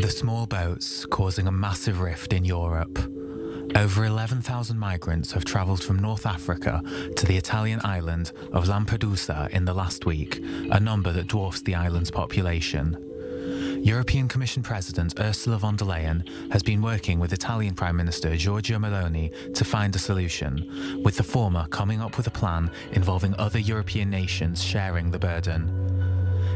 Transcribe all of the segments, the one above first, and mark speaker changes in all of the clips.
Speaker 1: The small boats causing a massive rift in Europe. Over 11,000 migrants have travelled from North Africa to the Italian island of Lampedusa in the last week, a number that dwarfs the island's population. European Commission President Ursula von der Leyen has been working with Italian Prime Minister Giorgia Meloni to find a solution, with the former coming up with a plan involving other European nations sharing the burden.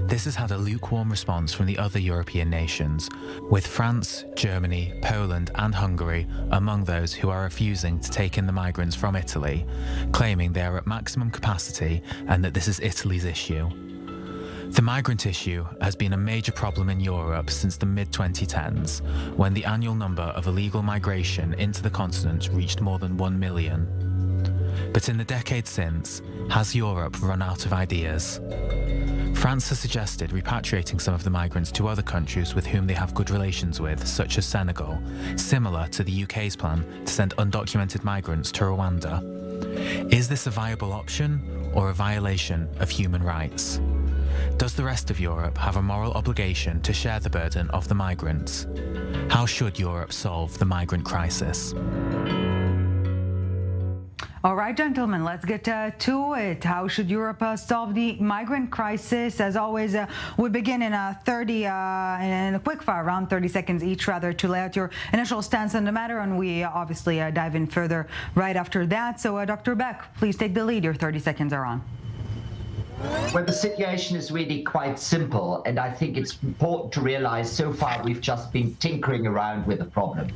Speaker 1: This has had a lukewarm response from the other European nations, with France, Germany, Poland and Hungary among those who are refusing to take in the migrants from Italy, claiming they are at maximum capacity and that this is Italy's issue. The migrant issue has been a major problem in Europe since the mid-2010s, when the annual number of illegal migration into the continent reached more than 1 million. But in the decade since, has Europe run out of ideas? France has suggested repatriating some of the migrants to other countries with whom they have good relations with, such as Senegal, similar to the UK's plan to send undocumented migrants to Rwanda. Is this a viable option or a violation of human rights? Does the rest of Europe have a moral obligation to share the burden of the migrants? How should Europe solve the migrant crisis?
Speaker 2: All right, gentlemen, let's get to it. How should Europe solve the migrant crisis? As always, we begin in a quick fire, around 30 seconds each, rather, to lay out your initial stance on the matter, and we obviously dive in further right after that. So, Dr. Beck, please take the lead. Your 30 seconds are on.
Speaker 3: Well, the situation is really quite simple, and I think it's important to realize so far we've just been tinkering around with the problem.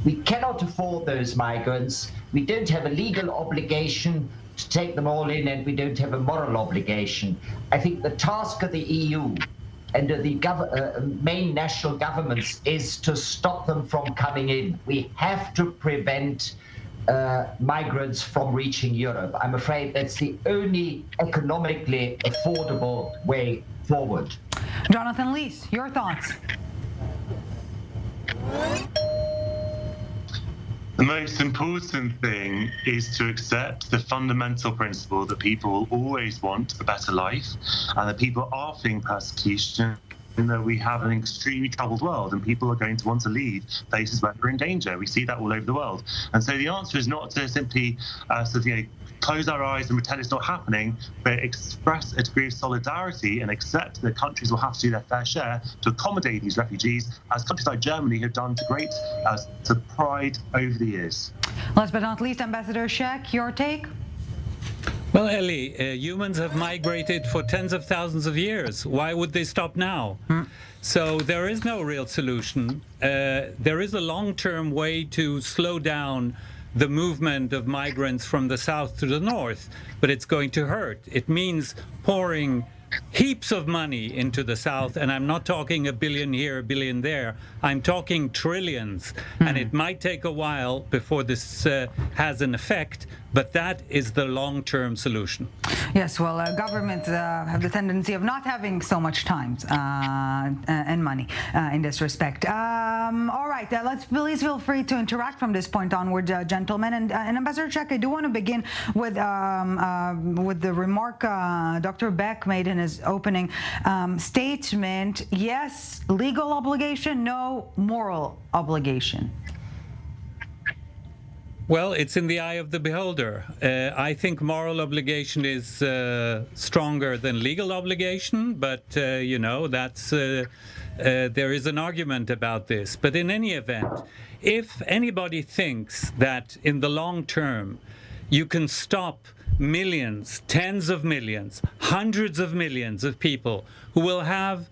Speaker 3: We cannot afford those migrants. We don't have a legal obligation to take them all in, and we don't have a moral obligation. I think the task of the EU and the main national governments is to stop them from coming in. We have to prevent migrants from reaching Europe. I'm afraid that's the only economically affordable way forward.
Speaker 2: Jonathan Lis, your thoughts?
Speaker 4: The most important thing is to accept the fundamental principle that people will always want a better life and that people are feeling persecution, and that we have an extremely troubled world and people are going to want to leave places where they're in danger. We see that all over the world. And so the answer is not to simply close our eyes and pretend it's not happening, but express a degree of solidarity and accept that countries will have to do their fair share to accommodate these refugees, as countries like Germany have done to great pride over the years.
Speaker 2: Last but not least, Ambassador Shek, your take?
Speaker 5: Well, Ellie, humans have migrated for tens of thousands of years. Why would they stop now? So there is no real solution. There is a long-term way to slow down the movement of migrants from the south to the north, but it's going to hurt. It means pouring heaps of money into the south, and I'm not talking a billion here, a billion there. I'm talking trillions, and it might take a while before this has an effect, but that is the long-term solution. Yes,
Speaker 2: well, governments have the tendency of not having so much time and money in this respect. All right, please feel free to interact from this point onward, gentlemen. And Ambassador Shek, I do want to begin with the remark Dr. Beck made in his opening statement. Yes, legal obligation, no moral obligation.
Speaker 5: Well, it's in the eye of the beholder. I think moral obligation is stronger than legal obligation, but that's there is an argument about this. But in any event, if anybody thinks that in the long term you can stop millions, tens of millions, hundreds of millions of people who will have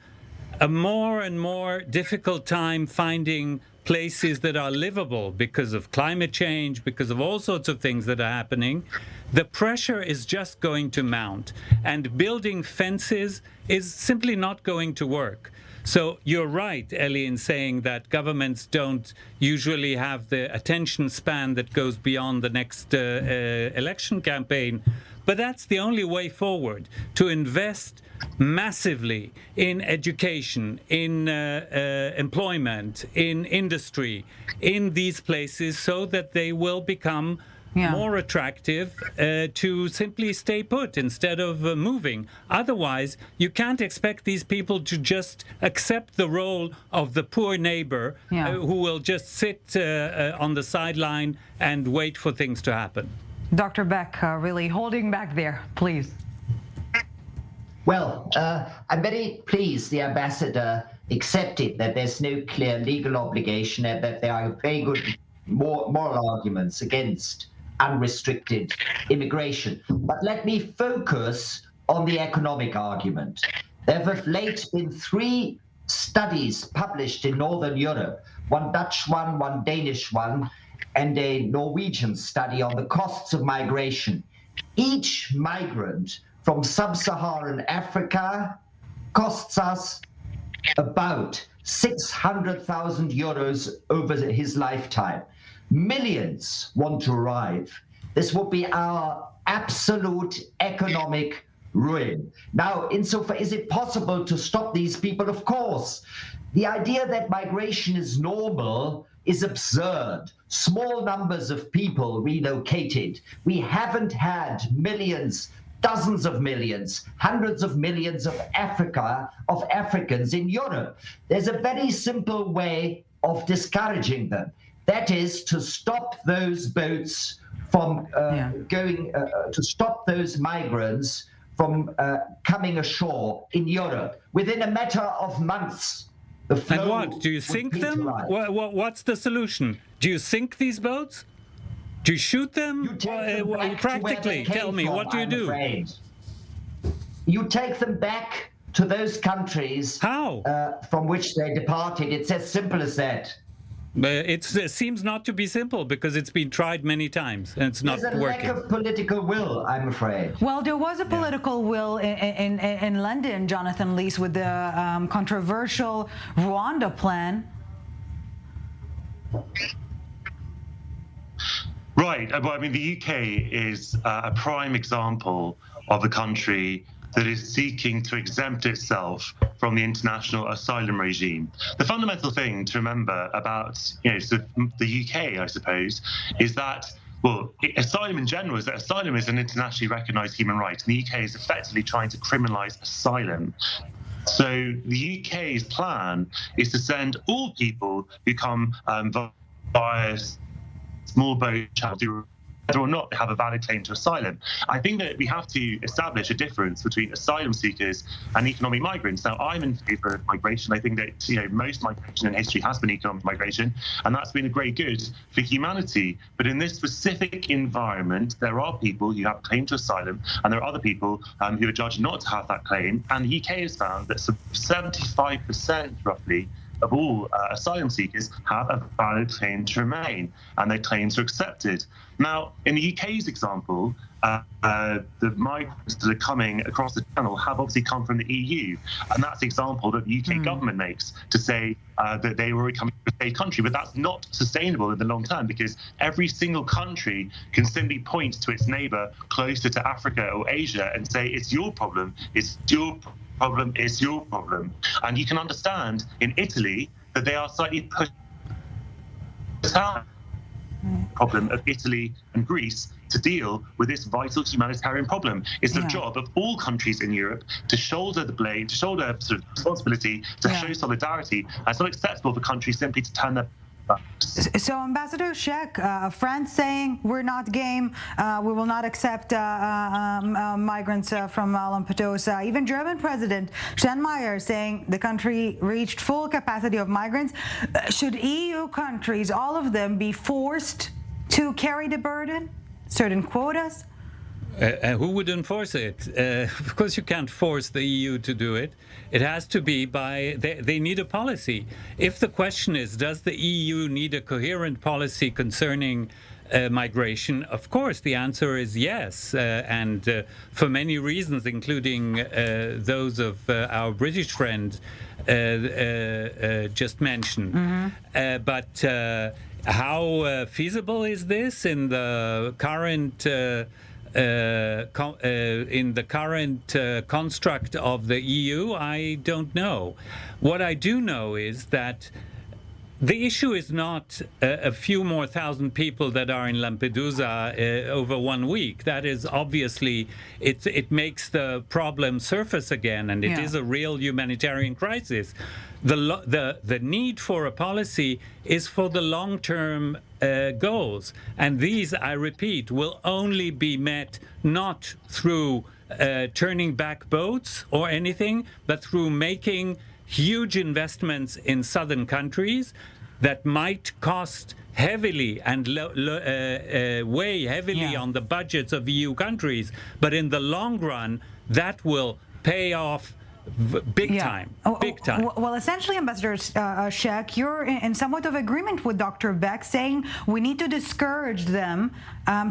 Speaker 5: a more and more difficult time finding places that are livable because of climate change, because of all sorts of things that are happening, the pressure is just going to mount. And building fences is simply not going to work. So you're right, Ellie, in saying that governments don't usually have the attention span that goes beyond the next election campaign. But that's the only way forward, to invest massively in education, in employment, in industry, in these places, so that they will become more attractive to simply stay put instead of moving. Otherwise, you can't expect these people to just accept the role of the poor neighbor who will just sit on the sideline and wait for things to happen.
Speaker 2: Dr. Beck, really holding back there, please.
Speaker 3: Well, I'm very pleased the ambassador accepted that there's no clear legal obligation and that there are very good moral arguments against unrestricted immigration. But let me focus on the economic argument. There have of late been 3 studies published in Northern Europe, one Dutch one, one Danish one, and a Norwegian study on the costs of migration. Each migrant from Sub-Saharan Africa costs us about 600,000 euros over his lifetime. Millions want to arrive. This would be our absolute economic ruin. Now, insofar, is it possible to stop these people? Of course. The idea that migration is normal is absurd. Small numbers of people relocated. We haven't had millions, dozens of millions, hundreds of millions of Africans in Europe. There's a very simple way of discouraging them. That is to stop those boats from to stop those migrants from coming ashore in Europe within a matter of months.
Speaker 5: And what? Do you sink them? What's the solution? Do you sink these boats? Do you shoot them? Practically, tell me, what do you do?
Speaker 3: You take them back to those countries from which they departed. It's as simple as that.
Speaker 5: It seems not to be simple because it's been tried many times and it's not working.
Speaker 3: There's a lack of political will, I'm afraid.
Speaker 2: Well, there was a political will in London, Jonathan Lis, with the controversial Rwanda plan.
Speaker 4: Right. Well, I mean, the UK is a prime example of a country that is seeking to exempt itself from the international asylum regime. The fundamental thing to remember about the UK, I suppose, is that, well, asylum in general is that asylum is an internationally recognised human right, and the UK is effectively trying to criminalise asylum. So the UK's plan is to send all people who come via small boat channel whether or not they have a valid claim to asylum. I think that we have to establish a difference between asylum seekers and economic migrants. Now, I'm in favour of migration. I think that most migration in history has been economic migration, and that's been a great good for humanity. But in this specific environment, there are people who have a claim to asylum, and there are other people who are judged not to have that claim. And the UK has found that 75% roughly of all asylum seekers have a valid claim to remain, and their claims are accepted. Now, in the UK's example, the migrants that are coming across the channel have obviously come from the EU, and that's the example that the UK government makes to say that they were coming from a safe country. But that's not sustainable in the long term, because every single country can simply point to its neighbour closer to Africa or Asia and say, it's your problem, it's your problem, it's your problem. And you can understand in Italy that they are slightly pushed out problem of Italy and Greece to deal with this vital humanitarian problem. It's the job of all countries in Europe to shoulder the blame, to shoulder sort of responsibility, to show solidarity. And it's not acceptable for countries simply to turn their
Speaker 2: So, Ambassador Shek, France saying we're not game, we will not accept migrants from Lampedusa. Even German President Steinmeier saying the country reached full capacity of migrants. Should EU countries, all of them, be forced to carry the burden? Certain quotas?
Speaker 5: Who would enforce it? Of course, you can't force the EU to do it. It has to be by, they need a policy. If the question is, does the EU need a coherent policy concerning migration? Of course, the answer is yes. And for many reasons, including those of our British friend just mentioned. But how feasible is this in the current construct of the EU, I don't know. What I do know is that The issue is not a few more thousand people that are in Lampedusa over 1 week. That is obviously, it makes the problem surface again, and it is a real humanitarian crisis. The need for a policy is for the long-term goals, and these, I repeat, will only be met not through turning back boats or anything, but through making huge investments in southern countries that might cost heavily and weigh heavily on the budgets of EU countries, but in the long run, that will pay off big time.
Speaker 2: Well, essentially, Ambassador Shek, you're in somewhat of agreement with Dr. Beck, saying we need to discourage them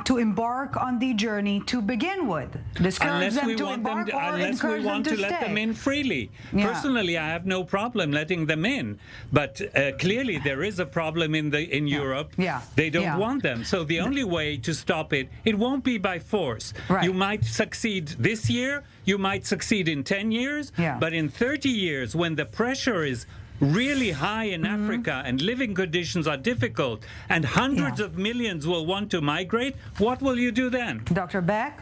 Speaker 2: to embark on the journey to begin with. Discourage them to embark or encourage them to
Speaker 5: let them in freely. Personally, I have no problem letting them in, but clearly there is a problem in Europe. They don't want them. So the only way to stop it won't be by force. You might succeed this year, you might succeed in 10 years, but in 30 years, when the pressure is really high in Africa and living conditions are difficult and hundreds of millions will want to migrate, what will you do then?
Speaker 2: Dr. Beck?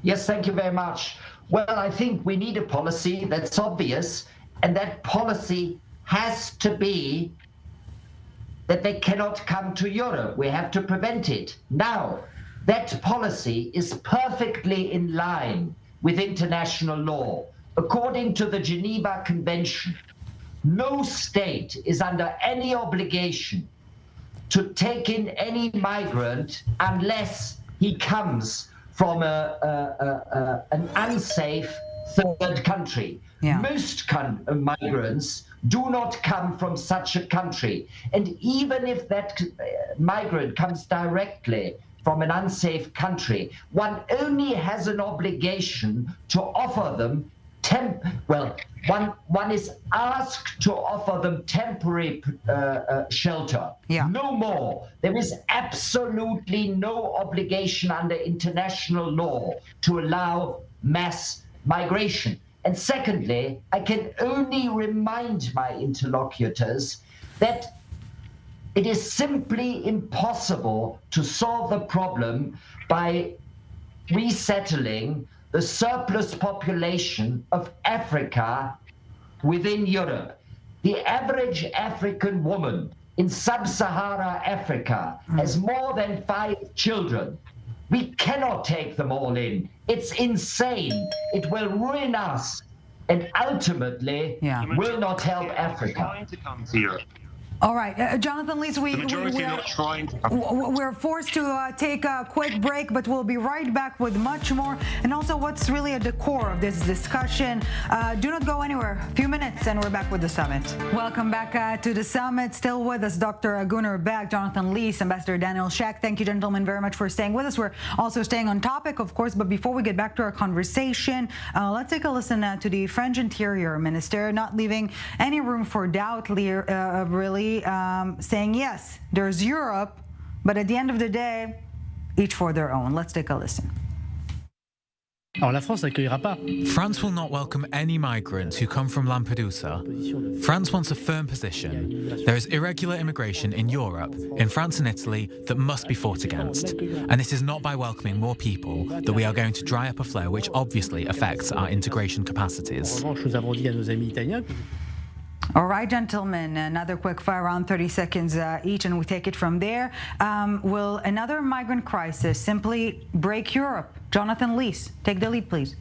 Speaker 3: Yes, thank you very much. Well, I think we need a policy that's obvious, and that policy has to be that they cannot come to Europe. We have to prevent it. Now, that policy is perfectly in line with international law. According to the Geneva Convention, no state is under any obligation to take in any migrant unless he comes from an unsafe third country. Most migrants do not come from such a country. And even if that migrant comes directly from an unsafe country, one only has an obligation to offer them one is asked to offer them temporary shelter. No more. There is absolutely no obligation under international law to allow mass migration. And secondly, I can only remind my interlocutors that it is simply impossible to solve the problem by resettling the surplus population of Africa within Europe. The average African woman in Sub-Saharan Africa has more than 5 children. We cannot take them all in. It's insane. It will ruin us and ultimately will not help Africa.
Speaker 2: All right, Jonathan Lis, we're forced to take a quick break, but we'll be right back with much more. And also what's really at the core of this discussion. Do not go anywhere. A few minutes and we're back with the summit. Welcome back to the summit. Still with us, Dr. Gunnar Beck, Jonathan Lis, Ambassador Daniel Shek. Thank you, gentlemen, very much for staying with us. We're also staying on topic, of course, but before we get back to our conversation, let's take a listen to the French Interior Minister, not leaving any room for doubt, really. Saying, yes, there's Europe, but at the end of the day, each for their own. Let's take a listen.
Speaker 1: France will not welcome any migrants who come from Lampedusa. France wants a firm position. There is irregular immigration in Europe, in France and Italy, that must be fought against. And it is not by welcoming more people that we are going to dry up a flow which obviously affects our integration capacities.
Speaker 2: All right, gentlemen, another quick fire round, 30 seconds each, and we take it from there. Will another migrant crisis simply break Europe? Jonathan Lis, take the lead, please.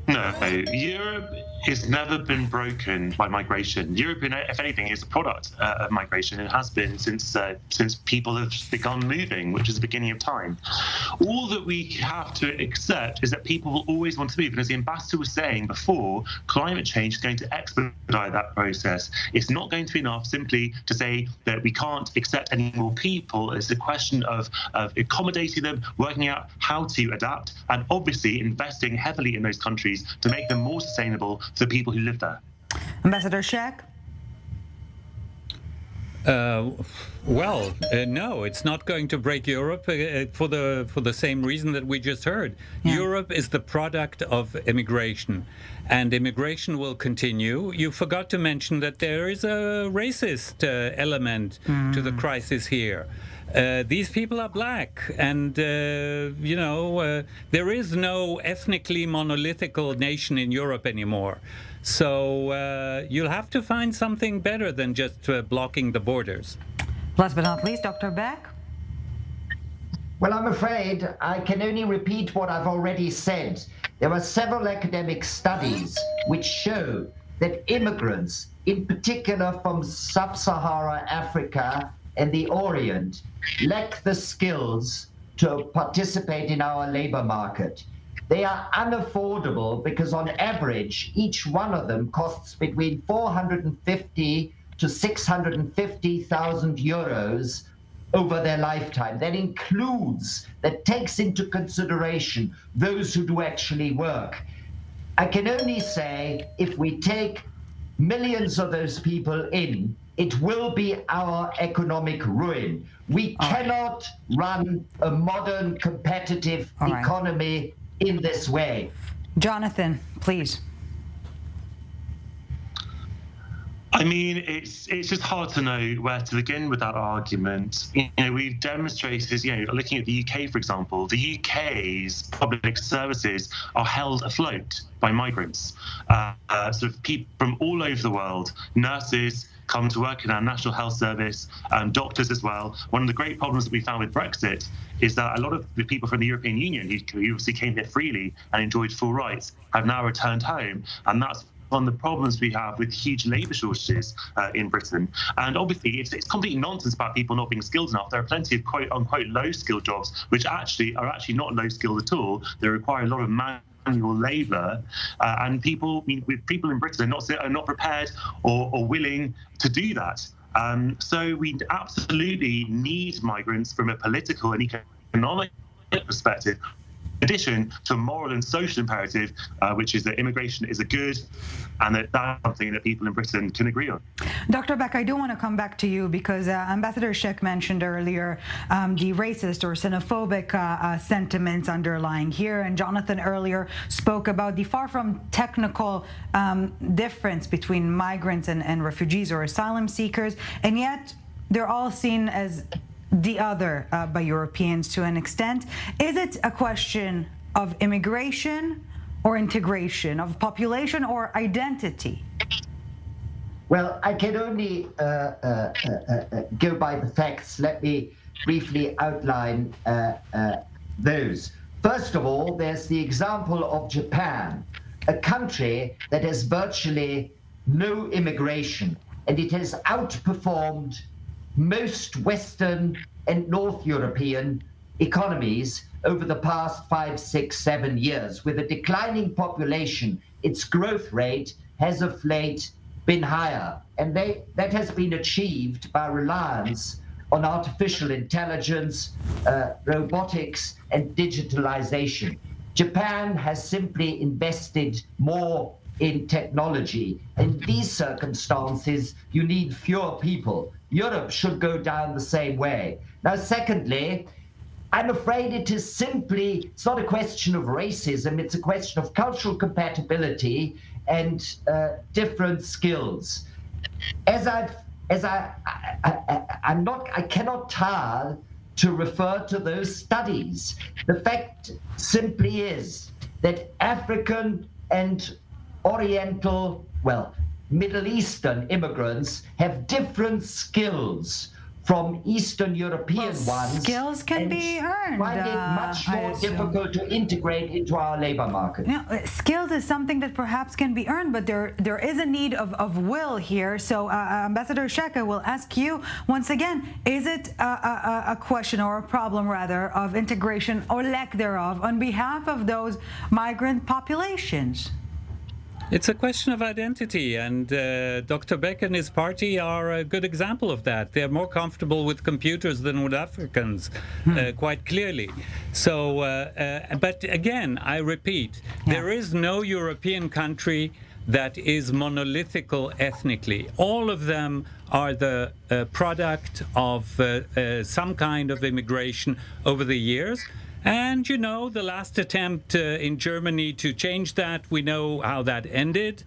Speaker 4: No, Europe has never been broken by migration. Europe, if anything, is a product of migration. It has been since people have begun moving, which is the beginning of time. All that we have to accept is that people will always want to move. And as the ambassador was saying before, climate change is going to expedite that process. It's not going to be enough simply to say that we can't accept any more people. It's a question of accommodating them, working out how to adapt, and obviously investing heavily in those countries to make them more sustainable for the people who live there.
Speaker 2: Ambassador Shek?
Speaker 5: No, it's not going to break Europe for the same reason that we just heard.
Speaker 2: Yeah.
Speaker 5: Europe is the product of immigration, and immigration will continue. You forgot to mention that there is a racist element to the crisis here. These people are black, and there is no ethnically monolithical nation in Europe anymore. So you'll have to find something better than just blocking the borders.
Speaker 2: Last but not least, Dr. Beck.
Speaker 3: Well, I'm afraid I can only repeat what I've already said. There are several academic studies which show that immigrants, in particular from Sub-Saharan Africa and the Orient, lack the skills to participate in our labor market. They are unaffordable because on average, each one of them costs between 450 to 650,000 euros over their lifetime. That takes into consideration those who do actually work. I can only say if we take millions of those people in, it will be our economic ruin. We cannot run a modern, competitive economy in this way.
Speaker 2: Jonathan, please.
Speaker 4: I mean, it's just hard to know where to begin with that argument. We've demonstrated, looking at the UK, for example, the UK's public services are held afloat by migrants. Sort of people from all over the world, nurses come to work in our National Health Service, doctors as well. One of the great problems that we found with Brexit is that a lot of the people from the European Union who obviously came here freely and enjoyed full rights have now returned home. And that's one of the problems we have with huge labour shortages in Britain. And obviously, it's complete nonsense about people not being skilled enough. There are plenty of quote-unquote low-skilled jobs, which are actually not low-skilled at all. They require a lot of manual labour, and people in Britain are not prepared or willing to do that. So we absolutely need migrants from a political and economic perspective, in addition to a moral and social imperative, which is that immigration is a good, and that's something that people in Britain can agree on.
Speaker 2: Dr. Beck, I do want to come back to you because Ambassador Shek mentioned earlier the racist or xenophobic sentiments underlying here, and Jonathan earlier spoke about the far from technical difference between migrants and refugees or asylum seekers, and yet they're all seen as the other by Europeans to an extent. Is it a question of immigration or integration, of population or identity?
Speaker 3: Well, I can only go by the facts. Let me briefly outline those. First of all, there's the example of Japan, a country that has virtually no immigration, and it has outperformed most Western and North European economies over the past 5, 6, 7 years. With a declining population, its growth rate has of late been higher, and that has been achieved by reliance on artificial intelligence, robotics, and digitalization. Japan has simply invested more in technology. In these circumstances, you need fewer people. Europe should go down the same way. Now, secondly, I'm afraid it's not a question of racism, it's a question of cultural compatibility and different skills. I cannot tire to refer to those studies. The fact simply is that African and Oriental, Middle Eastern immigrants have different skills from Eastern European ones.
Speaker 2: Skills can be earned.
Speaker 3: Find it much more difficult to integrate into our labor market.
Speaker 2: Skills is something that perhaps can be earned, but there is a need of will here. So, Ambassador Shek, I will ask you once again: is it a question or a problem, rather, of integration or lack thereof on behalf of those migrant populations?
Speaker 5: It's a question of identity, and Dr. Beck and his party are a good example of that. They're more comfortable with computers than with Africans, quite clearly. So, but again, I repeat, there is no European country that is monolithical ethnically. All of them are the product of some kind of immigration over the years. And, you know, the last attempt in Germany to change that, we know how that ended.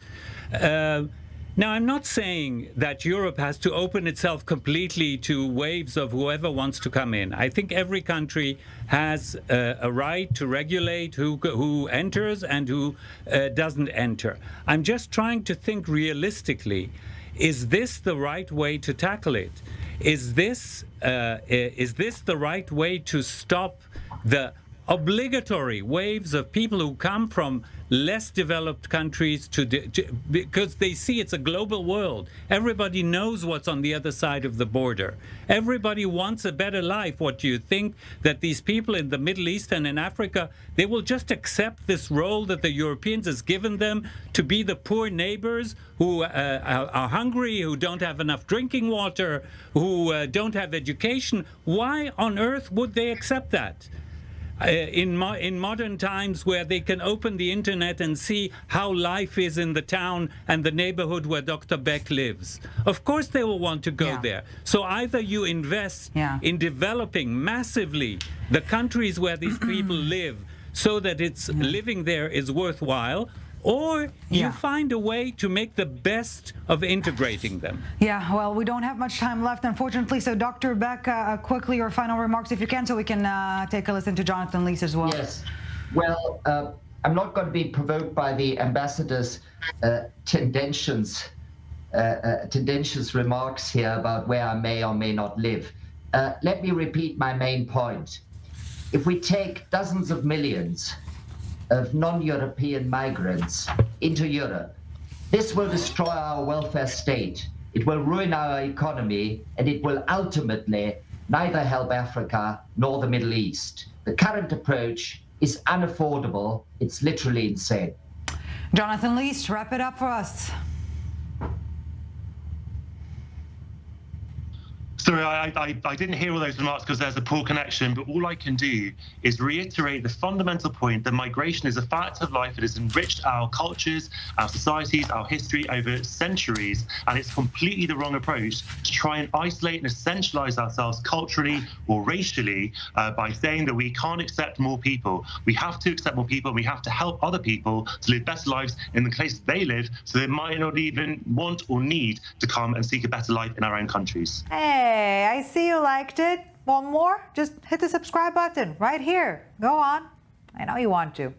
Speaker 5: Now, I'm not saying that Europe has to open itself completely to waves of whoever wants to come in. I think every country has a right to regulate who enters and who doesn't enter. I'm just trying to think realistically. Is this the right way to tackle it? Is this the right way to stop the obligatory waves of people who come from less developed countries because they see it's a global world. Everybody knows what's on the other side of the border. Everybody wants a better life. What do you think that these people in the Middle East and in Africa, they will just accept this role that the Europeans has given them to be the poor neighbors who are hungry, who don't have enough drinking water, who don't have education? Why on earth would they accept that? In modern times, where they can open the internet and see how life is in the town and the neighborhood where Dr. Beck lives. Of course they will want to go there. So either you invest in developing massively the countries where these people live so that it's living there is worthwhile, or you find a way to make the best of integrating them.
Speaker 2: Yeah, well, we don't have much time left, unfortunately. So, Dr. Beck, quickly, your final remarks, if you can, so we can take a listen to Jonathan Lis as well.
Speaker 3: Yes. Well, I'm not going to be provoked by the ambassador's tendentious remarks here about where I may or may not live. Let me repeat my main point. If we take dozens of millions of non-European migrants into Europe, this will destroy our welfare state. It will ruin our economy, and it will ultimately neither help Africa nor the Middle East. The current approach is unaffordable. It's literally insane.
Speaker 2: Jonathan Lis, wrap it up for us.
Speaker 4: Sorry, I didn't hear all those remarks because there's a poor connection, but all I can do is reiterate the fundamental point that migration is a fact of life. It has enriched our cultures, our societies, our history over centuries, and it's completely the wrong approach to try and isolate and essentialize ourselves culturally or racially by saying that we can't accept more people. We have to accept more people, and we have to help other people to live better lives in the places they live, so they might not even want or need to come and seek a better life in our own countries.
Speaker 6: Hey, I see you liked it. Want more? Just hit the subscribe button right here. Go on. I know you want to.